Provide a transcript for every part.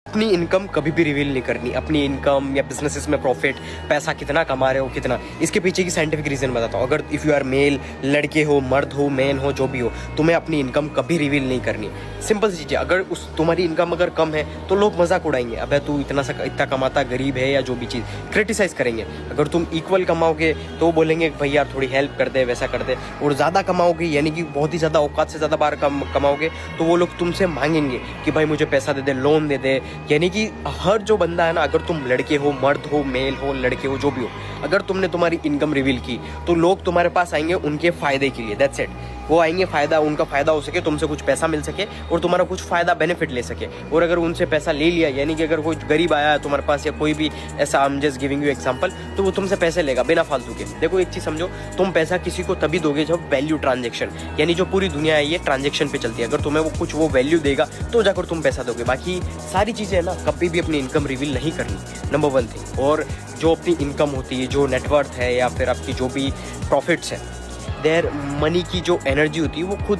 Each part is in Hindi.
अपनी इनकम कभी भी रिवील नहीं करनी। अपनी इनकम या बिजनेसेस में प्रॉफिट, पैसा कितना कमा रहे हो, कितना, इसके पीछे की साइंटिफिक रीज़न बताता हूँ। अगर इफ़ यू आर मेल, लड़के हो, मर्द हो, मैन हो, जो भी हो, तुम्हें अपनी इनकम कभी रिवील नहीं करनी। सिंपल सी चीज़ है, अगर उस तुम्हारी इनकम अगर कम है तो लोग मजाक उड़ाएंगे, अबे तू इतना कमाता, गरीब है, या जो भी चीज़ क्रिटिसाइज करेंगे। अगर तुम इक्वल कमाओगे तो वो बोलेंगे भाई यार थोड़ी हेल्प कर दे, वैसा कर दे। और ज़्यादा कमाओगे यानी कि बहुत ही ज़्यादा औकात से ज़्यादा बार कमाओगे तो वो लोग तुमसे मांगेंगे कि भाई मुझे पैसा दे दे, लोन दे दे। यानी कि हर जो बंदा है ना, अगर तुम लड़के हो, मर्द हो, मेल हो, लड़के हो, जो भी हो, अगर तुमने तुम्हारी इनकम रिवील की तो लोग तुम्हारे पास आएंगे उनके फायदे के लिए। That's it. वो आएंगे उनका फायदा हो सके, तुमसे कुछ पैसा मिल सके और तुम्हारा कुछ फायदा बेनिफिट ले सके। और अगर उनसे पैसा ले लिया, यानी कि अगर कोई गरीब आया है तुम्हारे पास या कोई भी ऐसा, I am just giving you example, तो वो तुमसे पैसे लेगा बिना फालतू के। देखो एक चीज समझो, तुम पैसा किसी को तभी दोगे जब वैल्यू ट्रांजेक्शन, यानी जो पूरी दुनिया है ये ट्रांजेक्शन पे चलती है। अगर तुम्हें वो वैल्यू देगा तो जाकर तुम पैसा दोगे। बाकी सारी चीजें है ना, कभी भी अपनी इनकम रिवील नहीं करनी, नंबर 1 थिंग। और जो अपनी इनकम होती है, जो नेटवर्थ है, या फिर आपकी जो भी प्रॉफिट्स है, देयर मनी की जो एनर्जी होती है वो खुद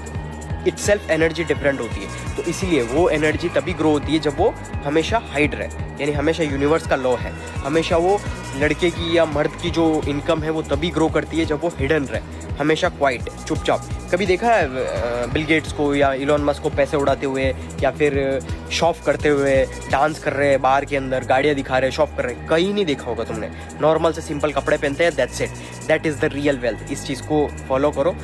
इटसेल्फ एनर्जी डिफरेंट होती है। तो इसीलिए वो एनर्जी तभी ग्रो होती है जब वो हमेशा हाइड रहे, यानी हमेशा यूनिवर्स का लॉ है, हमेशा वो लड़के की या मर्द की जो इनकम है वो तभी ग्रो करती है जब वो हिडन रहे, हमेशा क्वाइट, चुपचाप। कभी देखा है बिल गेट्स को या इलॉन मस्क को पैसे उड़ाते हुए, या फिर शॉप करते हुए, डांस कर रहे हैं बार के अंदर, गाड़ियाँ दिखा रहे हैं, शॉप कर रहे हैं? कहीं नहीं देखा होगा तुमने। नॉर्मल से सिंपल कपड़े पहनते हैं, that's it, that is the real wealth. इस चीज़ को फॉलो करो।